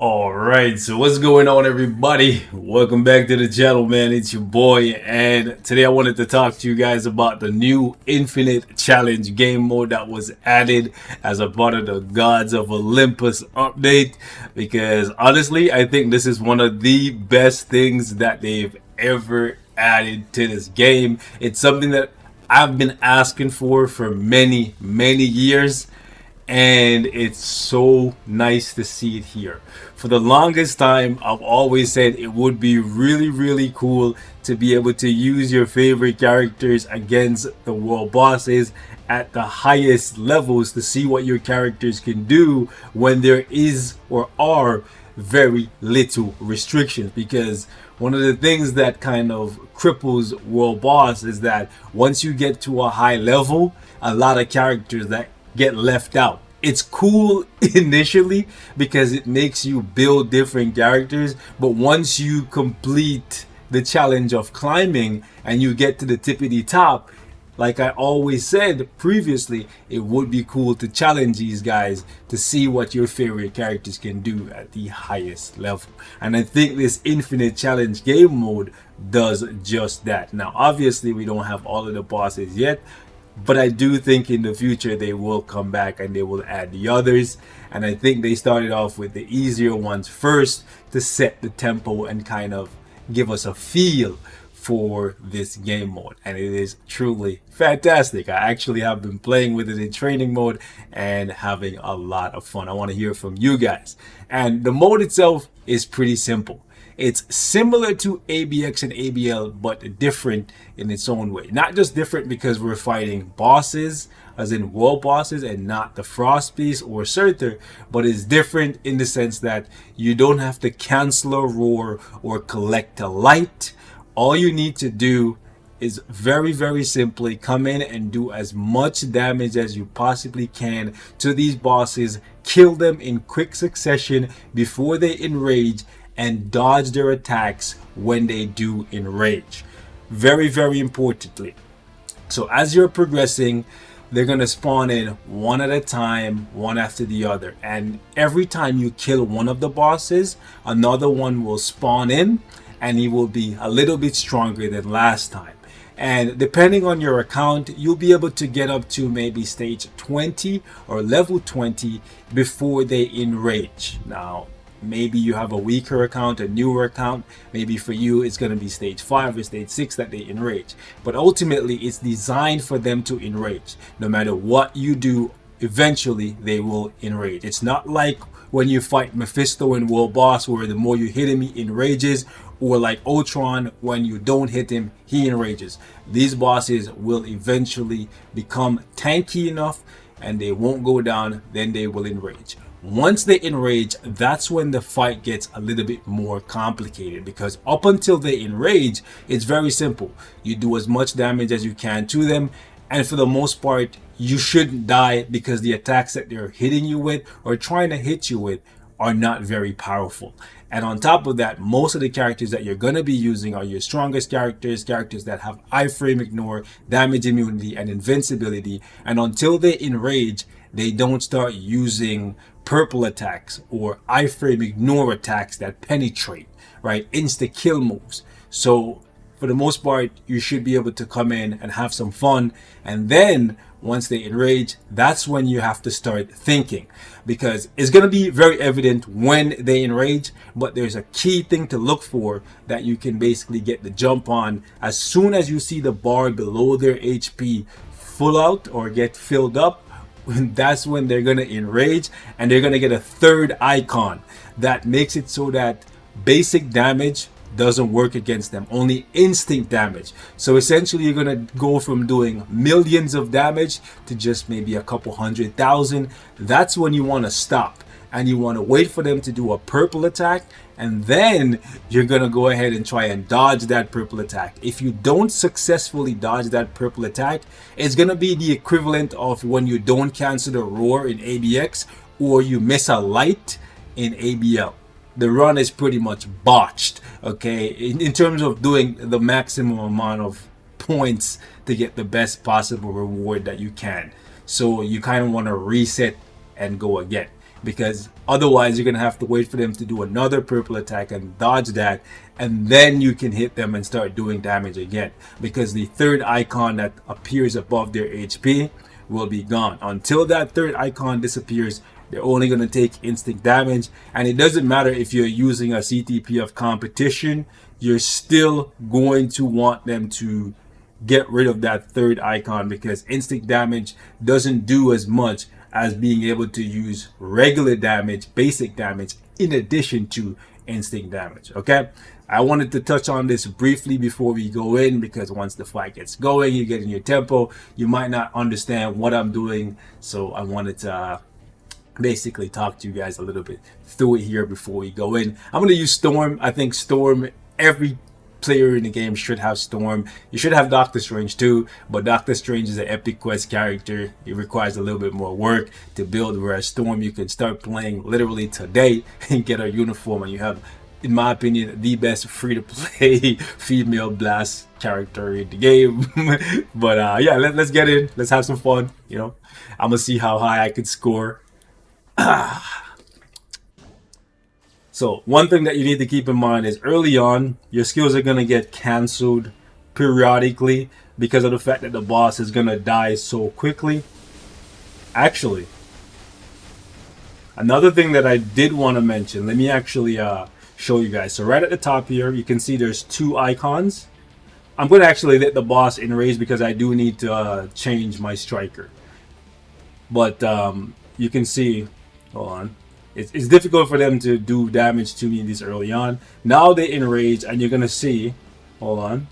All right, so what's going on, everybody? Welcome back to the channel, man. It's your boy, and today I wanted to talk to you guys about the new Infinite Challenge game mode that was added as a part of the Gods of Olympus update. Because honestly, I think this is one of the best things that they've ever added to this game. It's something that I've been asking for many years, and it's so nice to see it here. For the longest time, I've always said it would be really cool to be able to use your favorite characters against the world bosses at the highest levels to see what your characters can do when there is or are very little restrictions. Because one of the things that kind of cripples world boss is that once you get to a high level, a lot of characters that get left out. It's cool initially because it makes you build different characters, but once you complete the challenge of climbing and you get to the tippity top, like I always said previously, it would be cool to challenge these guys to see what your favorite characters can do at the highest level. And I think this Infinite Challenge game mode does just that. Now, obviously, we don't have all of the bosses yet, but I do think in the future they will come back and they will add the others. And I think they started off with the easier ones first to set the tempo and kind of give us a feel for this game mode. And it is truly fantastic. I actually have been playing with it in training mode and having a lot of fun. I want to hear from you guys. And the mode itself is pretty simple. It's similar to ABX and ABL, but different in its own way. Not just different because we're fighting bosses, as in world bosses, and not the Frost Beast or Surtur, but it's different in the sense that you don't have to cancel a roar or collect a light. All you need to do is very simply come in and do as much damage as you possibly can to these bosses, kill them in quick succession before they enrage, and dodge their attacks when they do enrage. Very importantly. So as you're progressing, they're going to spawn in one at a time, one after the other. And every time you kill one of the bosses, another one will spawn in and he will be a little bit stronger than last time. And depending on your account, you'll be able to get up to maybe stage 20 or level 20 before they enrage. Now, maybe you have a weaker account, a newer account. Maybe for you, it's going to be stage 5 or stage 6 that they enrage. But ultimately, it's designed for them to enrage. No matter what you do, eventually they will enrage. It's not like when you fight Mephisto in World Boss, where the more you hit him, he enrages. Or like Ultron, when you don't hit him, he enrages. These bosses will eventually become tanky enough and they won't go down, then they will enrage. Once they enrage, that's when the fight gets a little bit more complicated, because up until they enrage, it's very simple. You do as much damage as you can to them, and for the most part, you shouldn't die because the attacks that they're hitting you with or trying to hit you with are not very powerful. And on top of that, most of the characters that you're going to be using are your strongest characters that have iframe ignore, damage immunity, and invincibility. And until they enrage, they don't start using purple attacks or iframe ignore attacks that penetrate, right? Insta kill moves. So for the most part, you should be able to come in and have some fun. And then once they enrage, that's when you have to start thinking, because it's going to be very evident when they enrage, but there's a key thing to look for that you can basically get the jump on. As soon as you see the bar below their HP full out or get filled up, that's when they're going to enrage, and they're going to get a third icon that makes it so that basic damage doesn't work against them, only instinct damage. So essentially you're going to go from doing millions of damage to just maybe a couple 100,000. That's when you want to stop, and you want to wait for them to do a purple attack, and then you're going to go ahead and try and dodge that purple attack. If you don't successfully dodge that purple attack, it's going to be the equivalent of when you don't cancel the roar in ABX or you miss a light in ABL. The run is pretty much botched, okay, in terms of doing the maximum amount of points to get the best possible reward that you can. So you kind of want to reset and go again. because otherwise you're gonna have to wait for them to do another purple attack and dodge that, and then you can hit them and start doing damage again, because the third icon that appears above their HP will be gone. Until that third icon disappears, they're only going to take instant damage. And it doesn't matter if you're using a CTP of competition, you're still going to want them to get rid of that third icon, because instant damage doesn't do as much as being able to use regular damage, basic damage, in addition to instant damage. Okay, I wanted to touch on this briefly before we go in, because once the fight gets going, you get in your tempo, you might not understand what I'm doing, so I wanted to basically talk to you guys a little bit through it here before we go in. I'm going to use Storm. I think Storm, every player in the game should have Storm. You should have Doctor Strange too, but Doctor Strange is an Epic Quest character. It requires a little bit more work to build, whereas Storm you can start playing literally today and get a uniform, and you have, in my opinion, the best free-to-play female blast character in the game. But yeah, let's get in. Let's have some fun. You know, I'm gonna see how high I could score. So one thing that you need to keep in mind is early on, your skills are going to get cancelled periodically because of the fact that the boss is going to die so quickly. Actually, another thing that I did want to mention, let me actually show you guys. So right at the top here, you can see there's two icons. I'm going to actually let the boss enrage because I do need to change my striker. But you can see, hold on. It's difficult for them to do damage to me this early on. Now they enrage, and you're gonna see, hold on.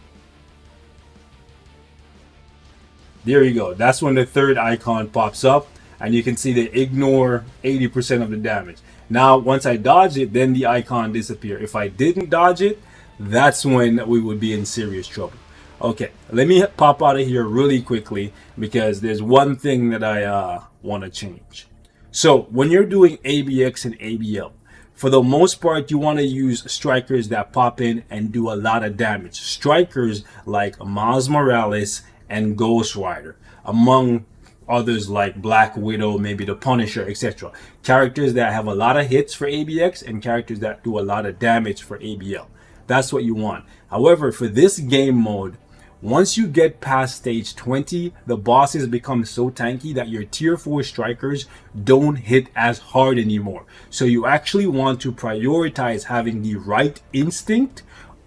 There you go. That's when the third icon pops up, and you can see they ignore 80% of the damage. Now, once I dodge it, then the icon disappears. If I didn't dodge it, that's when we would be in serious trouble. Okay, let me pop out of here really quickly because there's one thing that I want to change. So when you're doing ABX and ABL, for the most part, you want to use strikers that pop in and do a lot of damage. Strikers like Miles Morales and Ghost Rider, among others like Black Widow, maybe the Punisher, etc. Characters that have a lot of hits for ABX and characters that do a lot of damage for ABL. That's what you want. However, for this game mode, once you get past stage 20, the bosses become so tanky that your tier 4 strikers don't hit as hard anymore. So you actually want to prioritize having the right instinct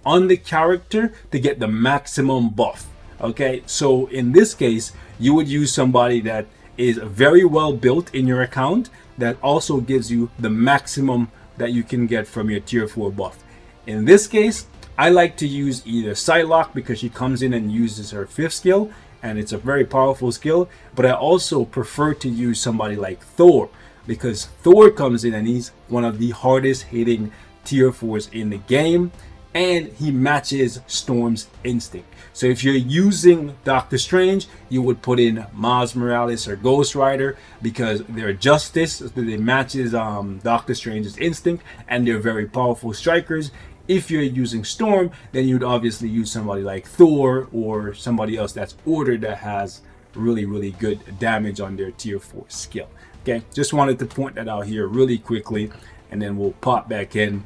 on the character to get the maximum buff. Okay, so in this case, you would use somebody that is very well built in your account that also gives you the maximum that you can get from your tier 4 buff. In this case, I like to use either Psylocke because she comes in and uses her 5th skill, and it's a very powerful skill. But I also prefer to use somebody like Thor, because Thor comes in and he's one of the hardest hitting tier 4s in the game, and he matches Storm's instinct. So if you're using Doctor Strange, you would put in Miles Morales or Ghost Rider because they're justice, they matches Doctor Strange's instinct, and they're very powerful strikers. If you're using Storm, then you'd obviously use somebody like Thor or somebody else that's ordered that has really good damage on their tier 4 skill. Okay, just wanted to point that out here really quickly, and then we'll pop back in.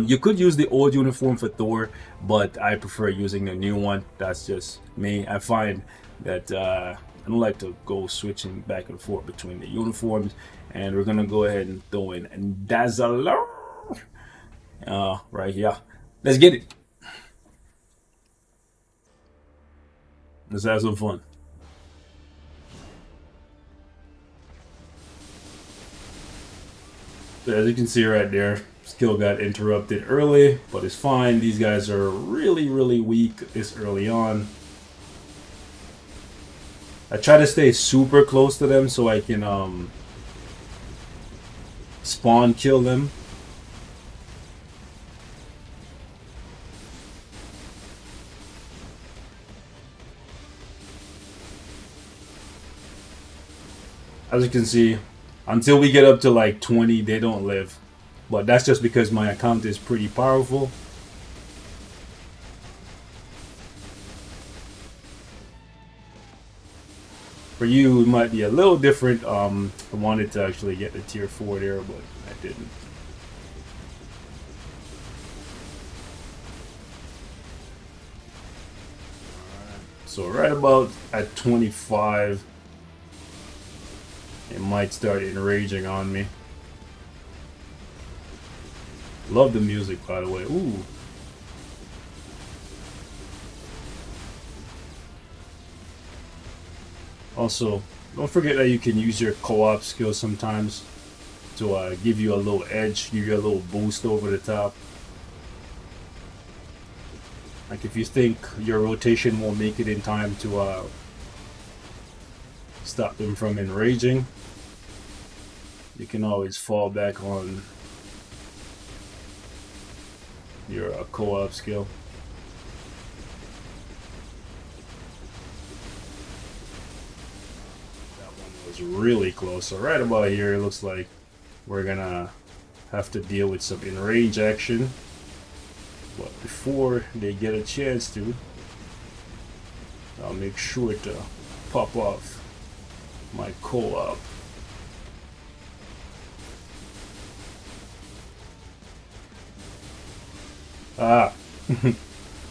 You could use the old uniform for Thor, but I prefer using the new one. That's just me. I find that I don't like to go switching back and forth between the uniforms, and we're gonna go ahead and throw in Dazzler right here. Let's get it. Let's have some fun. So as you can see right there, skill got interrupted early, but it's fine. These guys are really weak this early on. I try to stay super close to them so I can spawn kill them. As you can see, until we get up to like 20, they don't live. But that's just because my account is pretty powerful. For you, it might be a little different. I wanted to actually get the tier 4 there, but I didn't. So right about at 25, it might start enraging on me. Love the music, by the way. Ooh. Also, don't forget that you can use your co-op skills sometimes to give you a little edge, give you a little boost over the top. Like if you think your rotation won't make it in time to stop them from enraging, you can always fall back on your co-op skill. That one was really close. So right about here, it looks like we're gonna have to deal with some enrage action. But before they get a chance to, I'll make sure to pop off my co-op.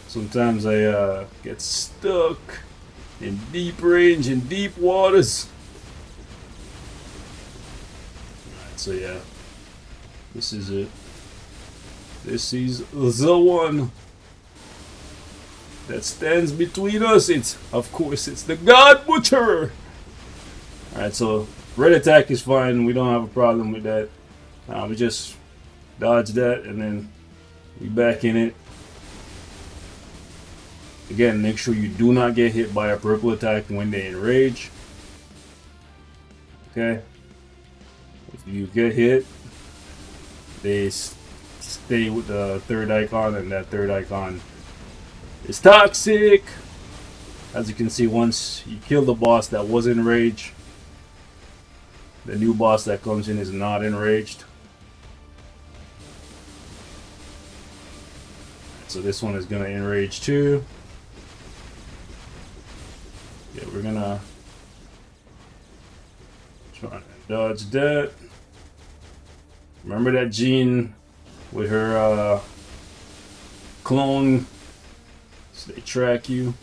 Sometimes I get stuck in deep range and deep waters. Alright, so yeah, this is it. This is the one that stands between us. Of course, it's the God Butcher. Alright, so red attack is fine. We don't have a problem with that. We just dodge that and then we back in it. Again, make sure you do not get hit by a purple attack when they enrage. Okay? If you get hit, they stay with the third icon, and that third icon is toxic. As you can see, once you kill the boss that was enraged, the new boss that comes in is not enraged. So this one is gonna enrage too. Yeah, we're gonna try and dodge that. Remember that Jean with her clone, so they track you.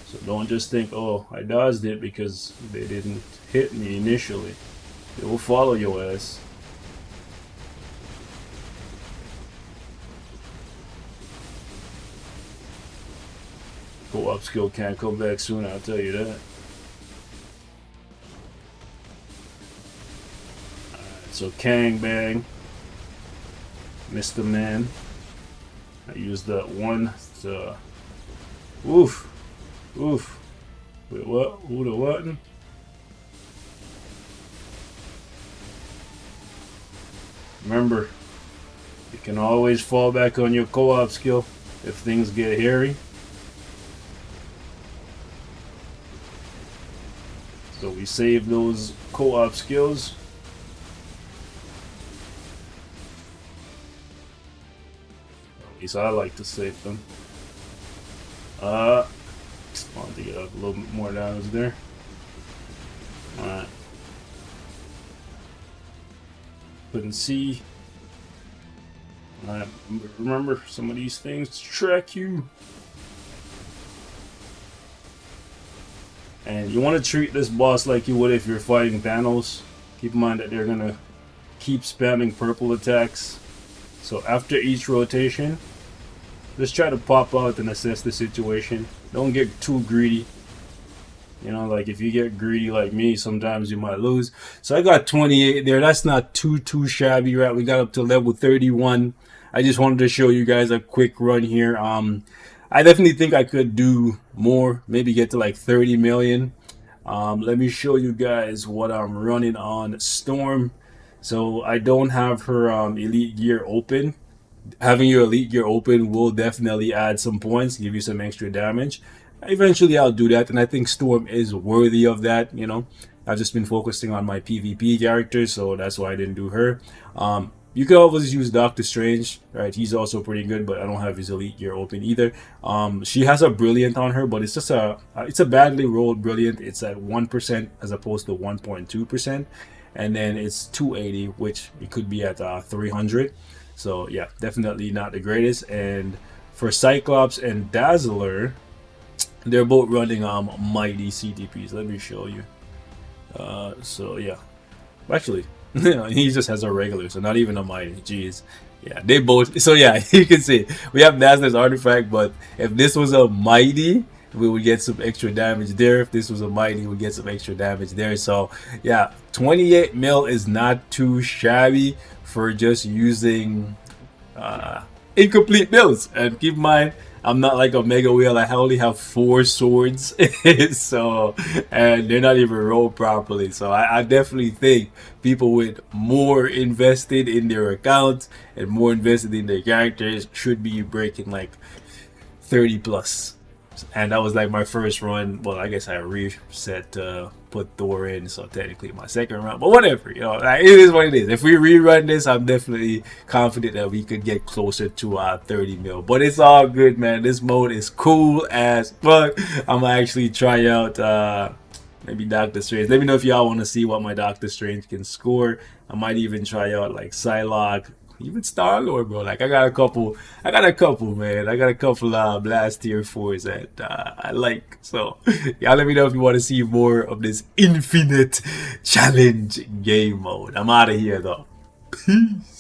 So don't just think, oh, I dodged it because they didn't hit me initially. They will follow your ass. Co-op skill can't come back soon, I'll tell you that. Alright, so Kang Bang. Mr. Man. I used that one to... Oof. Oof. Wait, what? Who the what? Remember, you can always fall back on your co-op skill if things get hairy. So we save those co-op skills. At least I like to save them. I want to get up a little bit more damage there. Alright. Couldn't see. Alright, remember some of these things track you. And you want to treat this boss like you would if you're fighting Thanos. Keep in mind that they're gonna keep spamming purple attacks. So after each rotation, just try to pop out and assess the situation. Don't get too greedy. You know, like if you get greedy like me, sometimes you might lose. So I got 28 there. That's not too shabby, right? We got up to level 31. I just wanted to show you guys a quick run here. I definitely think I could do more, maybe get to like 30 million. Let me show you guys what I'm running on Storm. So I don't have her elite gear open. Having your elite gear open will definitely add some points, give you some extra damage. Eventually I'll do that, and I think Storm is worthy of that. You know, I've just been focusing on my PvP characters, so that's why I didn't do her. You could always use Doctor Strange, right? He's also pretty good, but I don't have his elite gear open either. She has a brilliant on her, but it's just it's a badly rolled brilliant. It's at 1% as opposed to 1.2%, and then it's 280, which it could be at 300. So yeah, definitely not the greatest. And for Cyclops and Dazzler, they're both running mighty CTPs. Let me show you. So yeah, actually, he just has a regular, so not even a mighty. Jeez. Yeah, they both. So yeah, you can see we have Dazzler's artifact, but if this was a mighty, we would get some extra damage there. If this was a mighty, we would get some extra damage there. So yeah, 28 mil is not too shabby for just using incomplete builds. And keep in mind, I'm not like a mega wheel. I only have 4 swords, so, and they're not even rolled properly. So I definitely think people with more invested in their accounts and more invested in their characters should be breaking like 30 plus. And that was like my first run. Well, I guess I reset to put Thor in, so technically my second run. But whatever, you know, like, it is what it is. If we rerun this, I'm definitely confident that we could get closer to 30 mil. But it's all good, man. This mode is cool as fuck. I'm gonna actually try out maybe Doctor Strange. Let me know if y'all want to see what my Doctor Strange can score. I might even try out like Psylocke. Even Star-Lord, bro. Like I got a couple, man. I got a couple blast tier 4s that I like. So y'all let me know if you want to see more of this infinite challenge game mode. I'm out of here though. Peace.